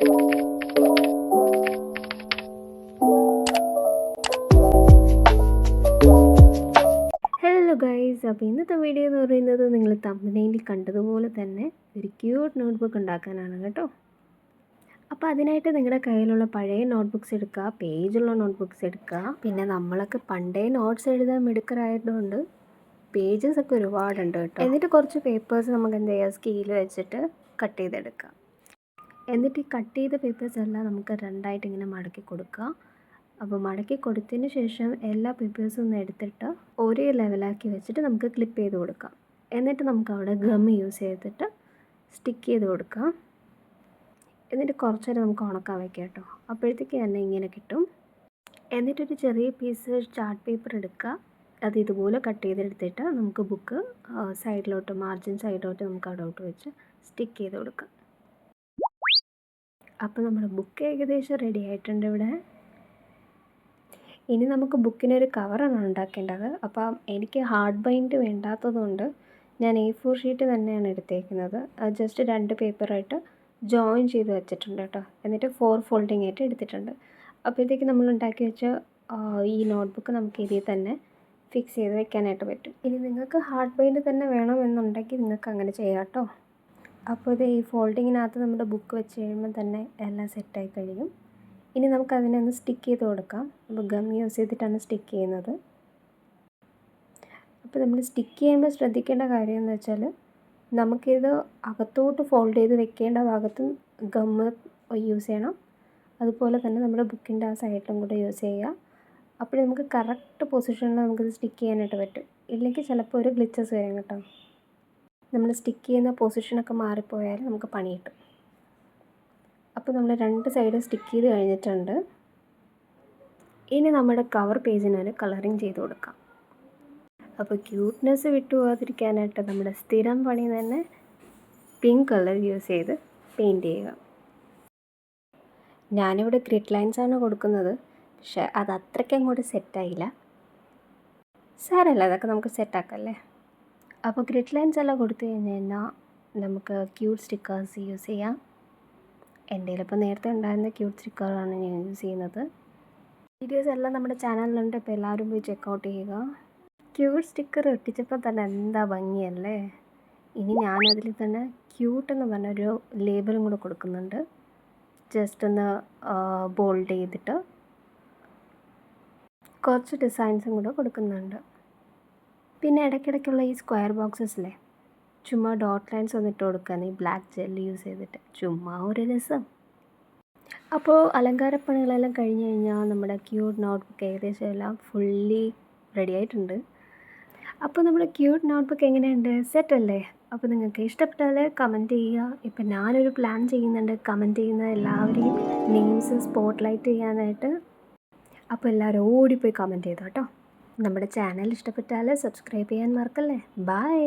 Hello guys, അപ്പോൾ ഇന്നത്തെ video എന്ന് പറയുന്നത് നിങ്ങൾ തമ്പനെയിൽ കണ്ടതുപോലെ തന്നെ ഒരു ക്യൂട്ട് നോട്ട്ബുക്ക് ഉണ്ടാക്കാനാണ് കേട്ടോ. അപ്പോൾ അതിനായിട്ട് നിങ്ങളുടെ കയ്യിലുള്ള പഴയ നോട്ട്ബുക്ക്സ് എടുക്കുക, പേജുള്ള നോട്ട്ബുക്ക്സ് എടുക്കുക. പിന്നെ നമ്മളൊക്കെ പണ്ടേ നോട്ട്സ് എഴുതാൻ മിടുക്കരായതുകൊണ്ട് പേജസ് ഒക്കെ ഒരുപാടുണ്ട് കേട്ടോ. എന്നിട്ട് കുറച്ച് പേപ്പേഴ്സ് നമുക്ക് എന്ത് ചെയ്യുക, സ്കെയിൽ വെച്ചിട്ട് കട്ട് ചെയ്തെടുക്കുക. എന്നിട്ട് ഈ കട്ട് ചെയ്ത പേപ്പേഴ്സ് എല്ലാം നമുക്ക് രണ്ടായിട്ട് ഇങ്ങനെ മടക്കി കൊടുക്കുക. അപ്പോൾ മടക്കി കൊടുത്തതിന് ശേഷം എല്ലാ പേപ്പേഴ്സും ഒന്ന് എടുത്തിട്ട് ഒരേ ലെവലാക്കി വെച്ചിട്ട് നമുക്ക് ക്ലിപ്പ് ചെയ്ത് കൊടുക്കാം. എന്നിട്ട് നമുക്ക് അവിടെ ഗം യൂസ് ചെയ്തിട്ട് സ്റ്റിക്ക് ചെയ്ത് കൊടുക്കാം. എന്നിട്ട് കുറച്ച് നേരം നമുക്ക് ഉണക്കാൻ വയ്ക്കാം കേട്ടോ. അപ്പോഴത്തേക്ക് തന്നെ ഇങ്ങനെ കിട്ടും. എന്നിട്ടൊരു ചെറിയ പീസ് ചാർട്ട് പേപ്പർ എടുക്കുക. അത് ഇതുപോലെ കട്ട് ചെയ്തെടുത്തിട്ട് നമുക്ക് ബുക്ക് സൈഡിലോട്ട്, മാർജിൻ സൈഡിലോട്ട് നമുക്ക് അവിടോട്ട് വെച്ച് സ്റ്റിക്ക് ചെയ്ത് കൊടുക്കാം. അപ്പോൾ നമ്മുടെ ബുക്ക് ഏകദേശം റെഡി ആയിട്ടുണ്ട് ഇവിടെ. ഇനി നമുക്ക് ബുക്കിനൊരു കവറാണ് ഉണ്ടാക്കേണ്ടത്. അപ്പം എനിക്ക് ഹാർഡ് ബൈൻഡ് വേണ്ടാത്തതുകൊണ്ട് ഞാൻ A4 ഷീറ്റ് തന്നെയാണ് എടുത്തേക്കുന്നത്. അത് ജസ്റ്റ് 2 പേപ്പറായിട്ട് ജോയിൻ ചെയ്ത് വെച്ചിട്ടുണ്ട് കേട്ടോ. എന്നിട്ട് 4 ഫോൾഡിങ് ആയിട്ട് എടുത്തിട്ടുണ്ട്. അപ്പോഴത്തേക്ക് നമ്മൾ ഉണ്ടാക്കി വെച്ച ഈ നോട്ട്ബുക്ക് നമുക്ക് ഇതിൽ തന്നെ ഫിക്സ് ചെയ്ത് വെക്കാനായിട്ട് പറ്റും. ഇനി നിങ്ങൾക്ക് ഹാർഡ് ബൈൻഡ് തന്നെ വേണമെന്നുണ്ടെങ്കിൽ നിങ്ങൾക്ക് അങ്ങനെ ചെയ്യാം കേട്ടോ. അപ്പോൾ ഇത് ഈ ഫോൾഡിങ്ങിനകത്ത് നമ്മുടെ ബുക്ക് വെച്ച് കഴിയുമ്പോൾ തന്നെ എല്ലാം സെറ്റായി കഴിയും. ഇനി നമുക്ക് അതിനെ ഒന്ന് സ്റ്റിക്ക് ചെയ്ത് കൊടുക്കാം. അപ്പോൾ ഗം യൂസ് ചെയ്തിട്ടാണ് സ്റ്റിക്ക് ചെയ്യുന്നത്. അപ്പോൾ നമ്മൾ സ്റ്റിക്ക് ചെയ്യുമ്പോൾ ശ്രദ്ധിക്കേണ്ട കാര്യം എന്ന് വെച്ചാൽ, നമുക്കിത് അകത്തോട്ട് ഫോൾഡ് ചെയ്ത് വെക്കേണ്ട ഭാഗത്തും ഗമ്മ് യൂസ് ചെയ്യണം. അതുപോലെ തന്നെ നമ്മുടെ ബുക്കിൻ്റെ ആ സൈഡിലും കൂടെ യൂസ് ചെയ്യുക. അപ്പോൾ നമുക്ക് കറക്റ്റ് പൊസിഷനിൽ നമുക്കിത് സ്റ്റിക്ക് ചെയ്യാനായിട്ട് പറ്റും. ഇല്ലെങ്കിൽ ചിലപ്പോൾ ഒരു ഗ്ലിച്ചസ് വരും കേട്ടോ. നമ്മൾ സ്റ്റിക്ക് ചെയ്യുന്ന പൊസിഷനൊക്കെ മാറിപ്പോയാൽ നമുക്ക് പണി കിട്ടും. അപ്പോൾ നമ്മൾ 2 സൈഡ് സ്റ്റിക്ക് ചെയ്ത് കഴിഞ്ഞിട്ടുണ്ട്. ഇനി നമ്മുടെ കവർ പേജിനൊരു കളറിങ് ചെയ്ത് കൊടുക്കാം. അപ്പോൾ ക്യൂട്ട്നെസ് വിട്ടുപോകാതിരിക്കാനായിട്ട് നമ്മുടെ സ്ഥിരം പണി തന്നെ പിങ്ക് കളർ യൂസ് ചെയ്ത് പെയിൻറ്റ് ചെയ്യുക. ഞാനിവിടെ ഗ്രിഡ് ലൈൻസാണ് കൊടുക്കുന്നത്. പക്ഷേ അത് അത്രയ്ക്ക് അങ്ങോട്ട് സെറ്റായില്ല. സാരമില്ല, അതൊക്കെ നമുക്ക് സെറ്റാക്കല്ലേ. അപ്പോൾ ഗ്രിഡ് ലൈൻസ് എല്ലാം കൊടുത്തു കഴിഞ്ഞാൽ നമുക്ക് ക്യൂട്ട് സ്റ്റിക്കേഴ്സ് യൂസ് ചെയ്യാം. എൻ്റെ കയ്യിലിപ്പോൾ നേരത്തെ ഉണ്ടായിരുന്ന ക്യൂട്ട് സ്റ്റിക്കറാണ് ഞാൻ യൂസ് ചെയ്യുന്നത്. വീഡിയോസ് എല്ലാം നമ്മുടെ ചാനലിലുണ്ട്. ഇപ്പോൾ എല്ലാവരും പോയി ചെക്കൗട്ട് ചെയ്യുക. ക്യൂട്ട് സ്റ്റിക്കർ ഒട്ടിച്ചപ്പോൾ തന്നെ എന്താ ഭംഗിയല്ലേ. ഇനി ഞാനതിൽ തന്നെ ക്യൂട്ട് എന്ന് പറഞ്ഞൊരു ലേബലും കൂടെ കൊടുക്കുന്നുണ്ട്. ജസ്റ്റ് ഒന്ന് ബോൾഡ് ചെയ്തിട്ട് കുറച്ച് ഡിസൈൻസും കൂടെ കൊടുക്കുന്നുണ്ട്. പിന്നെ ഇടയ്ക്കിടയ്ക്കുള്ള ഈ സ്ക്വയർ ബോക്സസിലെ ചുമ്മാ ഡോട്ട് ലൈൻസ് ഒന്ന് ഇട്ട് കൊടുക്കാൻ ഈ ബ്ലാക്ക് ജെല്ല് യൂസ് ചെയ്തിട്ട് ചുമ്മാ ഒരു രസം. അപ്പോൾ അലങ്കാരപ്പണികളെല്ലാം കഴിഞ്ഞ് കഴിഞ്ഞാൽ നമ്മുടെ ക്യൂട്ട് നോട്ട്ബുക്ക് ഏകദേശം എല്ലാം ഫുള്ളി റെഡി ആയിട്ടുണ്ട്. അപ്പോൾ നമ്മുടെ ക്യൂട്ട് നോട്ട്ബുക്ക് എങ്ങനെയുണ്ട്? സെറ്റല്ലേ? അപ്പോൾ നിങ്ങൾക്ക് ഇഷ്ടപ്പെട്ടാൽ കമൻറ്റ് ചെയ്യുക. ഇപ്പം ഞാനൊരു പ്ലാൻ ചെയ്യുന്നുണ്ട്, കമൻറ്റ് ചെയ്യുന്ന എല്ലാവരെയും നെയിംസ് സ്പോട്ട് ലൈറ്റ് ചെയ്യാനായിട്ട്. അപ്പോൾ എല്ലാവരും ഓടിപ്പോയി കമൻറ്റ് ചെയ്തോ കേട്ടോ. നമ്മുടെ ചാനൽ ഇഷ്ടപ്പെട്ടാൽ സബ്സ്ക്രൈബ് ചെയ്യാൻ മറക്കല്ലേ. ബൈ.